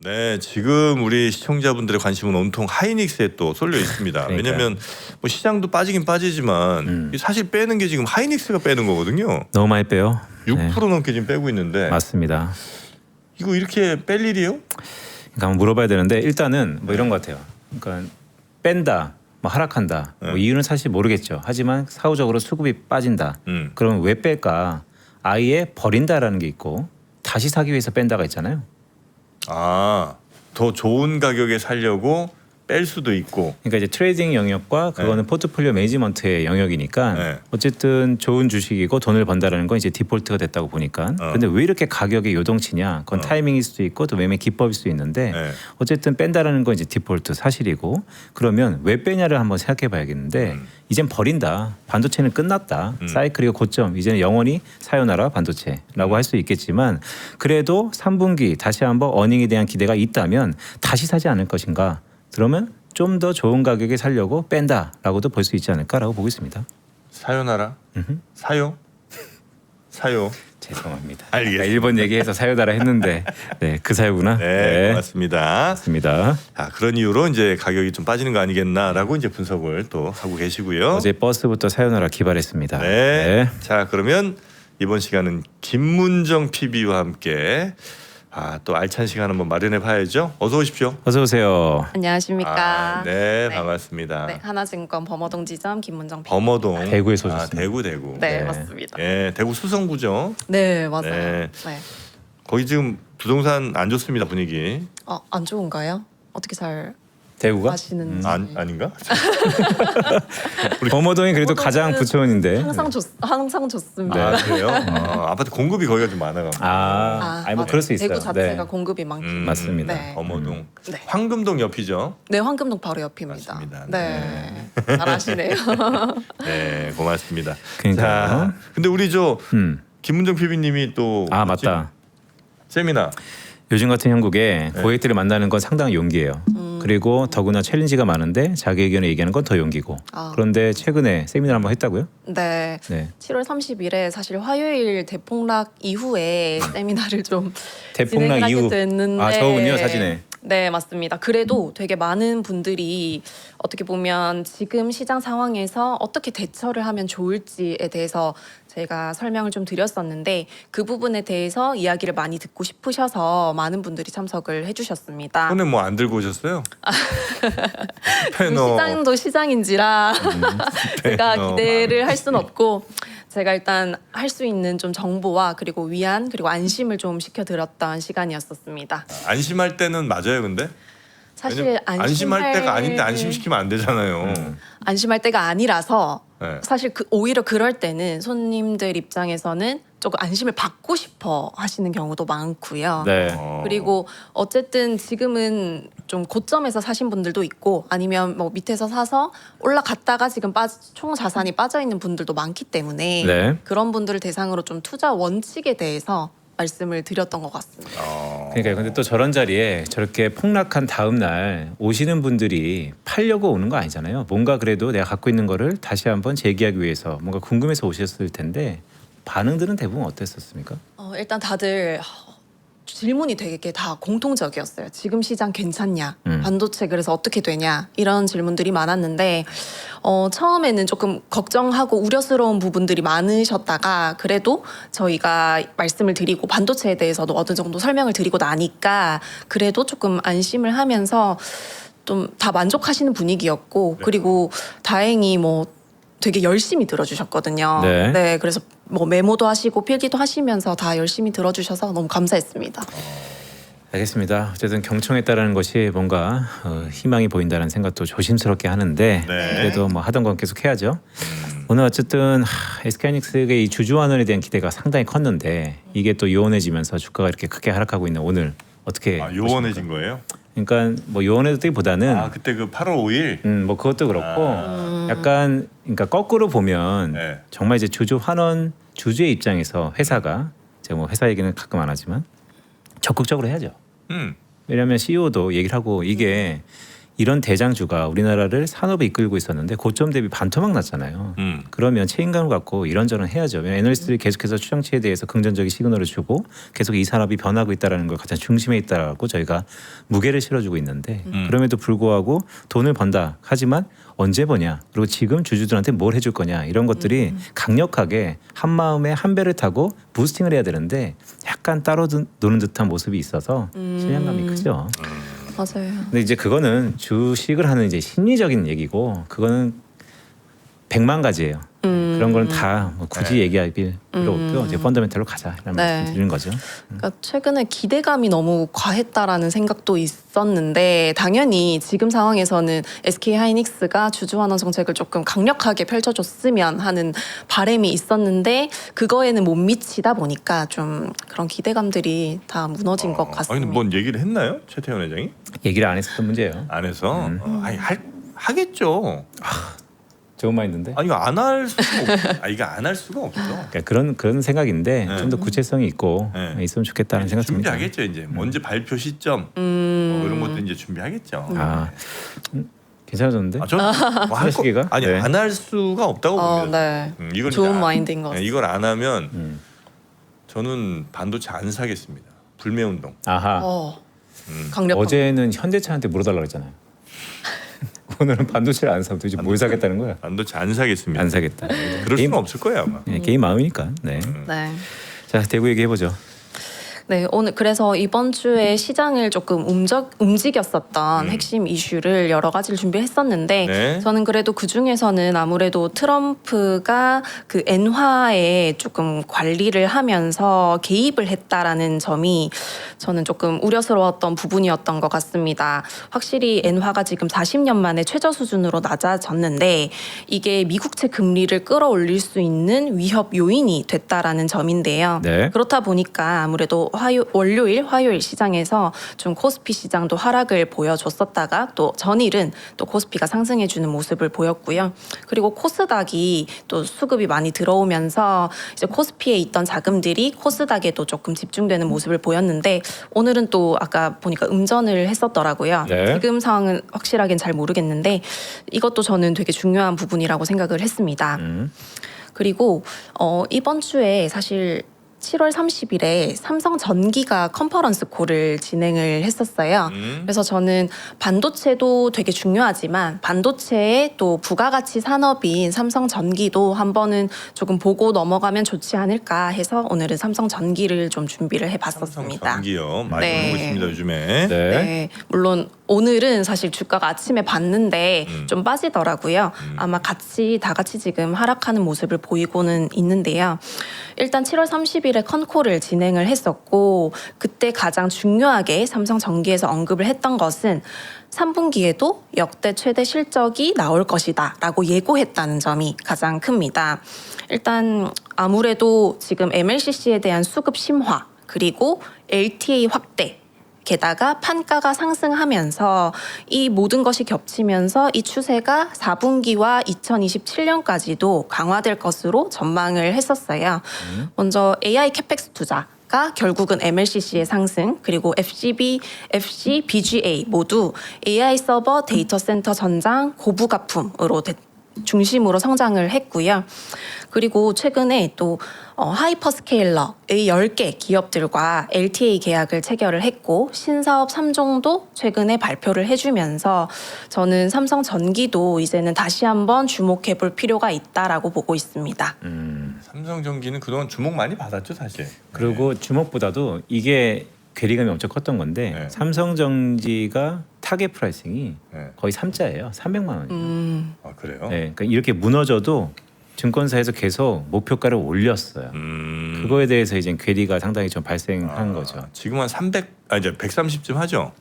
네, 지금 우리 시청자분들의 관심은 온통 하이닉스에 또 쏠려 있습니다. 그러니까요. 왜냐하면 뭐 시장도 빠지긴 빠지지만 사실 빼는 게 지금 하이닉스가 빼는 거거든요. 너무 많이 빼요. 6% 넘게 지금 빼고 있는데 맞습니다. 이거 이렇게 뺄 일이에요? 그러니까 한번 물어봐야 되는데 일단은 뭐 이런 것 같아요. 그러니까 뺀다, 뭐 하락한다. 뭐 이유는 사실 모르겠죠. 하지만 사후적으로 수급이 빠진다. 그러면 왜 뺄까? 아예 버린다라는 게 있고 다시 사기 위해서 뺀다가 있잖아요. 아, 더 좋은 가격에 살려고 뺄 수도 있고. 그러니까 이제 트레이딩 영역과 그거는 포트폴리오 매니지먼트의 영역이니까 네. 어쨌든 좋은 주식이고 돈을 번다라는 건 이제 디폴트가 됐다고 보니까. 근데 왜 이렇게 가격이 요동치냐? 그건 타이밍일 수도 있고 또 매매 기법일 수 있는데 네. 어쨌든 뺀다라는 건 이제 디폴트 사실이고 그러면 왜 빼냐를 한번 생각해봐야겠는데 이젠 버린다. 반도체는 끝났다. 사이클이고 고점. 이제는 영원히 사요나라 반도체라고 할 수 있겠지만 그래도 3분기 다시 한번 어닝에 대한 기대가 있다면 다시 사지 않을 것인가? 그러면 좀 더 좋은 가격에 살려고 뺀다라고도 볼 수 있지 않을까라고 보고 있습니다. 사요나라? 사요? 사요. 죄송합니다. 알겠습니다. 일본 얘기해서 사요나라 했는데 네, 그 사요구나. 네, 고맙습니다. 맞습니다. 자, 그런 이유로 이제 가격이 좀 빠지는 거 아니겠나라고 이제 분석을 또 하고 계시고요. 어제 버스부터 사요나라 기발했습니다. 네. 자, 그러면 이번 시간은 김문정 PB와 함께 또 알찬 시간 한번 마련해 봐야죠. 어서 오십시오. 어서 오세요. 안녕하십니까. 네, 네. 반갑습니다. 네, 하나증권 범어동 지점 김문정 PD. 범어동. 대구에서 오셨습니다. 대구. 네, 네. 맞습니다. 예, 대구 수성구죠. 네, 맞아요. 네. 네. 거기 지금 부동산 안 좋습니다, 분위기. 안 좋은가요? 어떻게 잘 대구가? 아시는지. 아닌가? 범어동이 그래도 가장 부촌인데. 항상 좋습니다. 아, 그래요? 아파트 공급이 거기가 좀 많아가지고. 아니 뭐 그럴 수 있어요. 대구 자체가 네. 공급이 많기 때문에. 맞습니다. 네. 범어동. 네. 황금동 옆이죠. 네, 황금동 바로 옆입니다. 맞습니다. 네. 잘 아시네요. 네, 고맙습니다. 그러니까요. 자, 근데 우리 저 김문정 PB님이 또 맞다. 세미나. 요즘 같은 형국에 고객들을 만나는 건 상당히 용기예요. 그리고 더구나 챌린지가 많은데 자기 의견을 얘기하는 건 더 용기고. 그런데 최근에 세미나 한번 했다고요? 네. 네. 7월 30일에 사실 화요일 대폭락 이후에 세미나를 좀 대폭락 진행을 이후. 하게 됐는데 저군요 사진에. 네, 맞습니다. 그래도 되게 많은 분들이 어떻게 보면 지금 시장 상황에서 어떻게 대처를 하면 좋을지에 대해서 제가 설명을 좀 드렸었는데 그 부분에 대해서 이야기를 많이 듣고 싶으셔서 많은 분들이 참석을 해주셨습니다. 손에 뭐 안 들고 오셨어요? 그 시장도 시장인지라 제가 기대를 할 수는 없고 제가 일단 할 수 있는 좀 정보와 그리고 위안 그리고 안심을 좀 시켜드렸던 시간이었었습니다. 안심할 때는 맞아요, 근데? 사실 왜냐면 안심할 때가 아닌데 안심시키면 안 되잖아요. 안심할 때가 아니라서 네. 사실 오히려 그럴 때는 손님들 입장에서는 조금 안심을 받고 싶어 하시는 경우도 많고요. 네. 그리고 어쨌든 지금은 좀 고점에서 사신 분들도 있고 아니면 뭐 밑에서 사서 올라갔다가 지금 총 자산이 빠져 있는 분들도 많기 때문에 네. 그런 분들을 대상으로 좀 투자 원칙에 대해서 말씀을 드렸던 것 같습니다. 그러니까 근데 또 저런 자리에 저렇게 폭락한 다음 날 오시는 분들이 팔려고 오는 거 아니잖아요. 뭔가 그래도 내가 갖고 있는 거를 다시 한번 재기하기 위해서 뭔가 궁금해서 오셨을 텐데 반응들은 대부분 어땠었습니까? 일단 다들 질문이 되게 다 공통적이었어요. 지금 시장 괜찮냐? 반도체 그래서 어떻게 되냐? 이런 질문들이 많았는데 처음에는 조금 걱정하고 우려스러운 부분들이 많으셨다가 그래도 저희가 말씀을 드리고 반도체에 대해서도 어느 정도 설명을 드리고 나니까 그래도 조금 안심을 하면서 좀 다 만족하시는 분위기였고 그리고 다행히 뭐 되게 열심히 들어주셨거든요. 네. 그래서 뭐 메모도 하시고 필기도 하시면서 다 열심히 들어주셔서 너무 감사했습니다. 알겠습니다. 어쨌든 경청했다라는 것이 뭔가 희망이 보인다는 생각도 조심스럽게 하는데 그래도 뭐 하던 건 계속 해야죠. 오늘 어쨌든 SK하이닉스의 이 주주환원에 대한 기대가 상당히 컸는데 이게 또 요원해지면서 주가가 이렇게 크게 하락하고 있는 오늘 어떻게 요원해진 거예요? 그러니까 뭐 요원해졌다기보다는 그때 그 8월 5일 뭐 그것도 그렇고 약간 그러니까 거꾸로 보면 네. 정말 이제 주주 환원 주주의 입장에서 회사가 제가 뭐 회사 얘기는 가끔 안 하지만 적극적으로 해야죠. 왜냐하면 CEO도 얘기를 하고 이게 이런 대장주가 우리나라를 산업에 이끌고 있었는데 고점 대비 반토막 났잖아요. 그러면 책임감을 갖고 이런저런 해야죠. 애널리스트들이 계속해서 추정치에 대해서 긍정적인 시그널을 주고 계속 이 산업이 변하고 있다는 걸 가장 중심에 있다라고 저희가 무게를 실어주고 있는데 그럼에도 불구하고 돈을 번다 하지만 언제 버냐 그리고 지금 주주들한테 뭘 해줄 거냐 이런 것들이 강력하게 한 마음에 한 배를 타고 부스팅을 해야 되는데 약간 따로 노는 듯한 모습이 있어서 실망감이 크죠. 맞아요. 근데 이제 그거는 주식을 하는 이제 심리적인 얘기고 그거는 100만 가지예요. 그런 거는 다 뭐 굳이 얘기할 필요 없고요. 이제 펀더멘털로 가자라는 말씀 드리는 거죠. 그러니까 최근에 기대감이 너무 과했다라는 생각도 있었는데 당연히 지금 상황에서는 SK 하이닉스가 주주 환원 정책을 조금 강력하게 펼쳐줬으면 하는 바람이 있었는데 그거에는 못 미치다 보니까 좀 그런 기대감들이 다 무너진 것 같습니다. 아니 뭔 얘기를 했나요, 최태원 회장이? 얘기를 안 했었던 문제예요. 안 해서 아니 하겠죠. 좋은 마인드인데. 아니 이거 안 할 수가 없. 이거 안 할 수가 없어. 그러니까 그런 생각인데 네. 좀 더 구체성이 있고 네. 있으면 좋겠다는 생각 듭니다. 준비하겠죠 이제. 먼저 발표 시점 이런 것도 이제 준비하겠죠. 아 괜찮아졌는데? 저는 아니 네. 안 할 수가 없다고 봅니다. 네. 이건 좋은 이제 마인드인 것 같습니다. 이걸 안 하면 저는 반도체 안 사겠습니다. 불매운동. 아하. 강력한. 어제는 현대차한테 물어달라고 했잖아요. 오늘은 반도체를 안 사고 도대체 뭘 사겠다는 거야? 반도체 안 사겠습니다. 안 사겠다. 그럴 수는 없을 거예요 아마. 네, 개인 마음이니까. 네. 네. 자 대구 얘기해 보죠. 네, 오늘 그래서 이번 주에 시장을 조금 움직였었던 핵심 이슈를 여러 가지를 준비했었는데 네. 저는 그래도 그 중에서는 아무래도 트럼프가 그 엔화에 조금 관리를 하면서 개입을 했다라는 점이 저는 조금 우려스러웠던 부분이었던 것 같습니다. 확실히 엔화가 지금 40년 만에 최저 수준으로 낮아졌는데 이게 미국채 금리를 끌어올릴 수 있는 위협 요인이 됐다라는 점인데요. 네. 그렇다 보니까 아무래도 월요일, 화요일 시장에서 좀 코스피 시장도 하락을 보여줬었다가 또 전일은 또 코스피가 상승해주는 모습을 보였고요. 그리고 코스닥이 또 수급이 많이 들어오면서 이제 코스피에 있던 자금들이 코스닥에도 조금 집중되는 모습을 보였는데 오늘은 또 아까 보니까 음전을 했었더라고요. 네. 지금 상황은 확실하게는 잘 모르겠는데 이것도 저는 되게 중요한 부분이라고 생각을 했습니다. 그리고 이번 주에 사실 7월 30일에 삼성전기가 컨퍼런스 콜을 진행을 했었어요. 그래서 저는 반도체도 되게 중요하지만 반도체의 또 부가가치 산업인 삼성전기도 한 번은 조금 보고 넘어가면 좋지 않을까 해서 오늘은 삼성전기를 좀 준비를 해봤었습니다. 삼성전기요. 많이 네. 보고 있습니다 요즘에. 네, 물론 오늘은 사실 주가가 아침에 봤는데 좀 빠지더라고요. 아마 다 같이 지금 하락하는 모습을 보이고는 있는데요. 일단 7월 30일에 컨콜을 진행을 했었고 그때 가장 중요하게 삼성전기에서 언급을 했던 것은 3분기에도 역대 최대 실적이 나올 것이다 라고 예고했다는 점이 가장 큽니다. 일단 아무래도 지금 MLCC에 대한 수급 심화 그리고 LTA 확대 게다가 판가가 상승하면서 이 모든 것이 겹치면서 이 추세가 4분기와 2027년까지도 강화될 것으로 전망을 했었어요. 먼저 AI 캐펙스 투자가 결국은 MLCC의 상승 그리고 FC, BGA 모두 AI 서버 데이터 센터 전장 고부가품으로 중심으로 성장을 했고요. 그리고 최근에 또 하이퍼스케일러의 10개 기업들과 LTA 계약을 체결을 했고 신사업 3종도 최근에 발표를 해주면서 저는 삼성전기도 이제는 다시 한번 주목해 볼 필요가 있다라고 보고 있습니다. 삼성전기는 그동안 주목 많이 받았죠 사실. 그리고 주목보다도 이게 괴리감이 엄청 컸던 건데 네. 삼성전기가 타겟 프라이싱이 네. 거의 3자예요. 300만 원이에요. 아 그래요? 네, 그러니까 이렇게 무너져도 증권사에서 계속 목표가를 올렸어요. 그거에 대해서 이제 괴리가 상당히 좀 발생한 거죠. 지금 한 300, 이제 130쯤 하죠.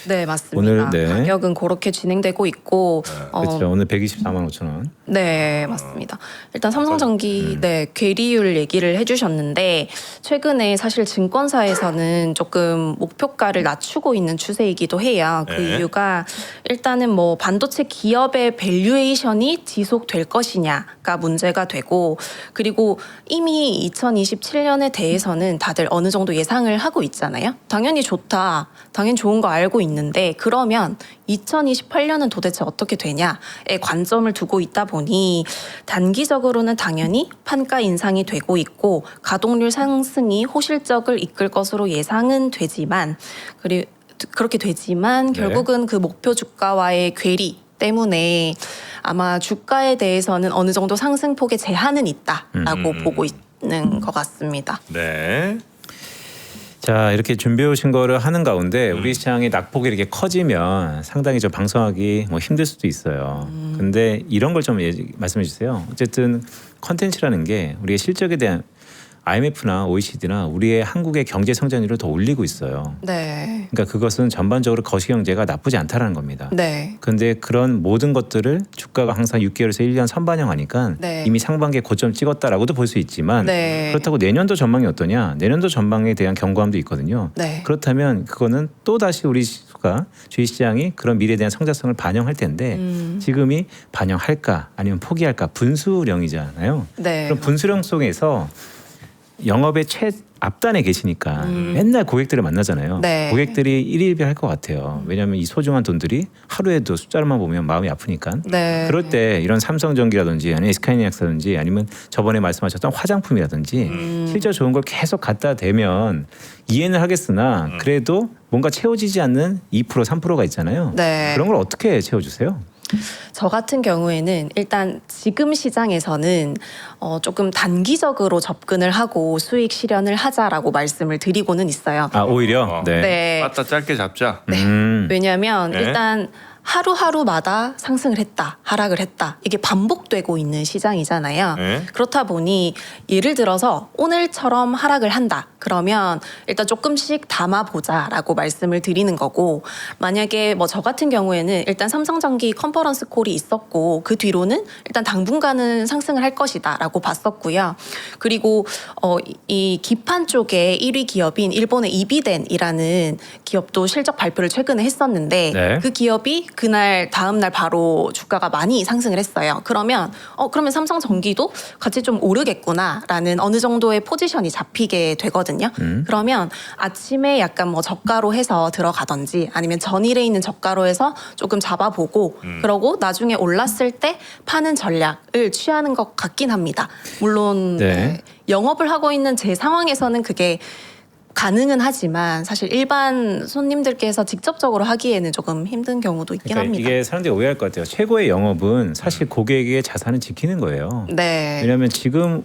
네, 맞습니다. 오늘, 네. 가격은 그렇게 진행되고 있고 그렇죠. 오늘 124만 5천 원. 네, 맞습니다. 일단 삼성전기 괴리율 얘기를 해주셨는데 최근에 사실 증권사에서는 조금 목표가를 낮추고 있는 추세이기도 해요. 그 네. 이유가 일단은 뭐 반도체 기업의 밸류에이션이 지속될 것이냐가 문제가 되고 그리고 이미 2027년에 대해서는 다들 어느 정도 예상을 하고 있잖아요. 당연히 좋다. 당연히 좋은 거 알고 있는데 그러면 2028년은 도대체 어떻게 되냐에 관점을 두고 있다 보니 단기적으로는 당연히 판가 인상이 되고 있고 가동률 상승이 호실적을 이끌 것으로 예상은 되지만 그렇게 되지만 네. 결국은 그 목표 주가와의 괴리 때문에 아마 주가에 대해서는 어느 정도 상승폭의 제한은 있다라고 보고 있는 것 같습니다. 네. 자, 이렇게 준비해 오신 거를 하는 가운데 우리 시장이 낙폭이 이렇게 커지면 상당히 좀 방송하기 뭐 힘들 수도 있어요. 근데 이런 걸 좀 말씀해 주세요. 어쨌든 컨텐츠라는 게 우리의 실적에 대한 IMF나 OECD나 우리의 한국의 경제 성장률을 더 올리고 있어요. 네. 그러니까 그것은 전반적으로 거시경제가 나쁘지 않다라는 겁니다. 네. 근데 그런 모든 것들을 주가가 항상 6개월에서 1년 선반영하니까 네. 이미 상반기에 고점 찍었다라고도 볼 수 있지만 네. 그렇다고 내년도 전망이 어떠냐? 내년도 전망에 대한 경고함도 있거든요. 네. 그렇다면 그거는 또 다시 우리 주식시장이 그런 미래에 대한 성장성을 반영할 텐데 지금이 반영할까 아니면 포기할까 분수령이잖아요. 네. 그럼 분수령 속에서 영업의 앞단에 계시니까 맨날 고객들을 만나잖아요. 네. 고객들이 일일비할 것 같아요. 왜냐하면 이 소중한 돈들이 하루에도 숫자로만 보면 마음이 아프니까. 네. 그럴 때 이런 삼성전기라든지 아니면 SK하이닉스라든지 아니면 저번에 말씀하셨던 화장품이라든지 실제 좋은 걸 계속 갖다 대면 이해는 하겠으나 그래도 뭔가 채워지지 않는 2% 3%가 있잖아요. 네. 그런 걸 어떻게 채워주세요? 저 같은 경우에는 일단 지금 시장에서는 조금 단기적으로 접근을 하고 수익 실현을 하자라고 말씀을 드리고는 있어요. 아 오히려 네. 네. 빠따 짧게 잡자. 왜냐하면 네. 일단 하루하루마다 상승을 했다, 하락을 했다. 이게 반복되고 있는 시장이잖아요. 네. 그렇다 보니 예를 들어서 오늘처럼 하락을 한다. 그러면 일단 조금씩 담아보자라고 말씀을 드리는 거고 만약에 뭐 저 같은 경우에는 일단 삼성전기 컨퍼런스 콜이 있었고 그 뒤로는 일단 당분간은 상승을 할 것이다라고 봤었고요. 그리고 이 기판 쪽에 1위 기업인 일본의 이비덴이라는 기업도 실적 발표를 최근에 했었는데 네. 그 기업이 그날 다음 날 바로 주가가 많이 상승을 했어요. 그러면 삼성전기도 같이 좀 오르겠구나라는 어느 정도의 포지션이 잡히게 되거든요. 그러면 아침에 약간 뭐 저가로 해서 들어가든지 아니면 전일에 있는 저가로 해서 조금 잡아보고 그러고 나중에 올랐을 때 파는 전략을 취하는 것 같긴 합니다. 물론 네. 영업을 하고 있는 제 상황에서는 그게 가능은 하지만 사실 일반 손님들께서 직접적으로 하기에는 조금 힘든 경우도 있긴 그러니까 합니다. 이게 사람들이 오해할 것 같아요. 최고의 영업은 사실 고객의 자산을 지키는 거예요. 네. 왜냐하면 지금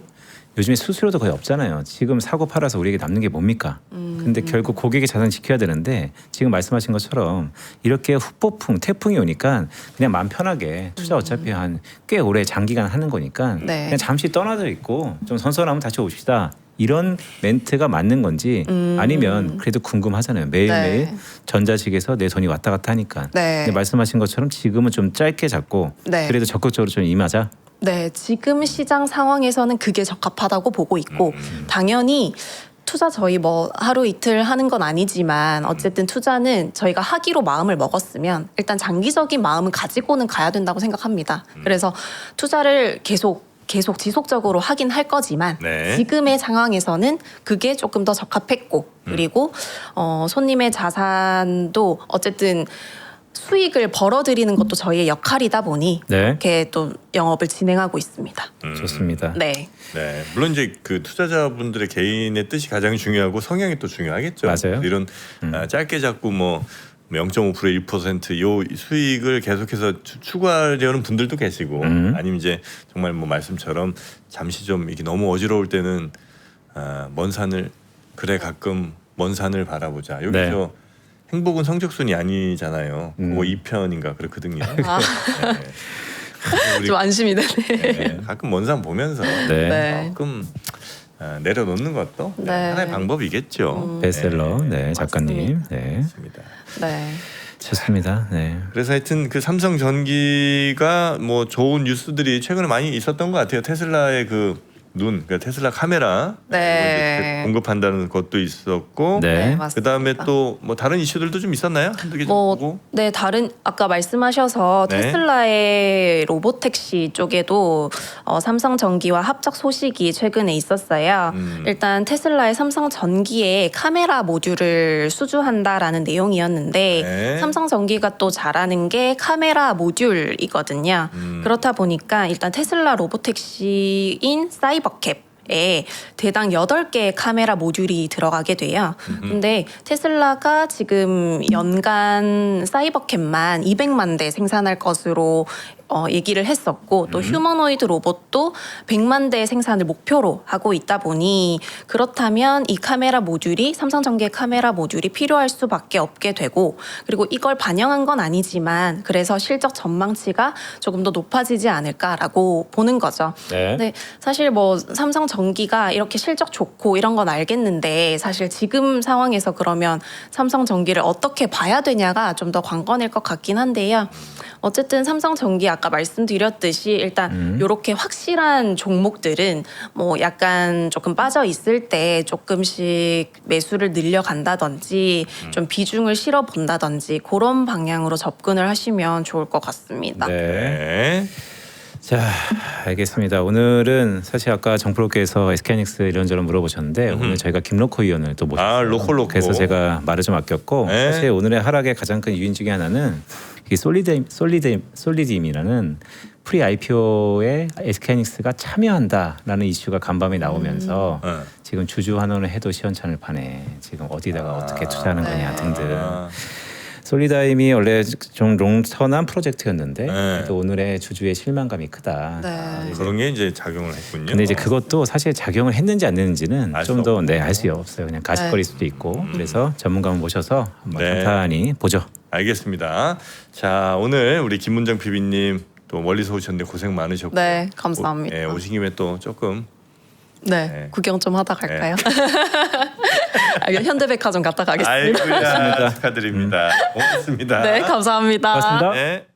요즘에 수수료도 거의 없잖아요. 지금 사고 팔아서 우리에게 남는 게 뭡니까? 근데 결국 고객의 자산을 지켜야 되는데 지금 말씀하신 것처럼 이렇게 후폭풍, 태풍이 오니까 그냥 마음 편하게 투자 어차피 한 꽤 오래 장기간 하는 거니까 네. 그냥 잠시 떠나져 있고 좀 선선하면 다시 옵시다. 이런 멘트가 맞는 건지 아니면 그래도 궁금하잖아요. 매일매일 네. 전자식에서 내 돈이 왔다 갔다 하니까. 네. 근데 말씀하신 것처럼 지금은 좀 짧게 잡고 네. 그래도 적극적으로 좀 임하자. 네, 지금 시장 상황에서는 그게 적합하다고 보고 있고 당연히 투자 저희 뭐 하루 이틀 하는 건 아니지만 어쨌든 투자는 저희가 하기로 마음을 먹었으면 일단 장기적인 마음은 가지고는 가야 된다고 생각합니다. 그래서 투자를 계속 지속적으로 하긴 할 거지만 네. 지금의 상황에서는 그게 조금 더 적합했고 그리고 손님의 자산도 어쨌든 수익을 벌어들이는 것도 저희의 역할이다 보니 네. 이렇게 또 영업을 진행하고 있습니다. 좋습니다. 네. 네, 물론 이제 그 투자자분들의 개인의 뜻이 가장 중요하고 성향이 또 중요하겠죠. 맞아요. 이런 짧게 잡고 뭐 0.5% 1%요 수익을 계속해서 추구하려는 분들도 계시고 아니면 이제 정말 뭐 말씀처럼 잠시 좀 이게 너무 어지러울 때는 먼 산을 그래 가끔 먼 산을 바라보자. 여기서 네. 행복은 성적순이 아니잖아요. 그거 2편인가 그렇거든요. 아. 네. 우리 좀 안심이 되네. 네, 가끔 먼 산 보면서 네. 조금 내려놓는 것도 네. 하나의 방법이겠죠. 베스트셀러 네, 작가님. 네. 맞습니다. 네. 좋습니다. 네. 그래서 하여튼 그 삼성전기가 뭐 좋은 뉴스들이 최근에 많이 있었던 것 같아요. 테슬라의 그 눈, 그러니까 테슬라 카메라 네. 공급한다는 것도 있었고, 네. 맞습니다. 그 다음에 또 뭐 다른 이슈들도 좀 있었나요? 한두 개 좀 보고. 네, 다른 아까 말씀하셔서 네. 테슬라의 로보택시 쪽에도 삼성전기와 합작 소식이 최근에 있었어요. 일단 테슬라의 삼성전기에 카메라 모듈을 수주한다라는 내용이었는데 네. 삼성전기가 또 잘하는 게 카메라 모듈이거든요. 그렇다 보니까 일단 테슬라 로보택시인 사이버캡에 대당 8개의 카메라 모듈이 들어가게 돼요. 근데 테슬라가 지금 연간 사이버캡만 200만 대 생산할 것으로 얘기를 했었고 또 휴머노이드 로봇도 100만 대 생산을 목표로 하고 있다 보니 그렇다면 이 카메라 모듈이 삼성전기의 카메라 모듈이 필요할 수밖에 없게 되고 그리고 이걸 반영한 건 아니지만 그래서 실적 전망치가 조금 더 높아지지 않을까라고 보는 거죠. 네. 근데 사실 뭐 삼성전기가 이렇게 실적 좋고 이런 건 알겠는데 사실 지금 상황에서 그러면 삼성전기를 어떻게 봐야 되냐가 좀 더 관건일 것 같긴 한데요. 어쨌든 삼성전기 아까 말씀드렸듯이 일단 이렇게 확실한 종목들은 뭐 약간 조금 빠져 있을 때 조금씩 매수를 늘려간다든지 좀 비중을 실어 본다든지 그런 방향으로 접근을 하시면 좋을 것 같습니다. 네. 네. 자, 알겠습니다. 오늘은 사실 아까 정프로께서 SK하이닉스 이런저런 물어보셨는데 오늘 저희가 김로코 의원을 또 모셨어요. 아, 로코. 그래서 제가 말을 좀 아꼈고 네. 사실 오늘의 하락의 가장 큰 요인 중에 하나는 이 솔리디움이라는 프리 IPO에 SK하이닉스가 참여한다라는 이슈가 간밤에 나오면서 지금 주주 환원을 해도 시원찮을 판에 지금 어디다가 어떻게 투자하는 거냐 등등. 아, 솔리다임이 원래 좀 롱턴한 프로젝트였는데 네. 또 오늘의 주주의 실망감이 크다. 네. 그런 게 이제 작용을 했군요. 근데 이제 그것도 사실 작용을 했는지 안 했는지는 알 좀 수 더 알 수 없어요. 그냥 가십거릴 수도 있고. 그래서 전문가분 모셔서 한번 네. 간단히 보죠. 알겠습니다. 자, 오늘 우리 김문정 PB님 또 멀리서 오셨는데 고생 많으셨고. 네, 감사합니다. 오신 김에 또 조금 네, 네. 구경 좀 하다 갈까요? 현대백화점 갔다 가겠습니다. 아이고야 축하드립니다. 고맙습니다. 네, 감사합니다. 고맙습니다. 네.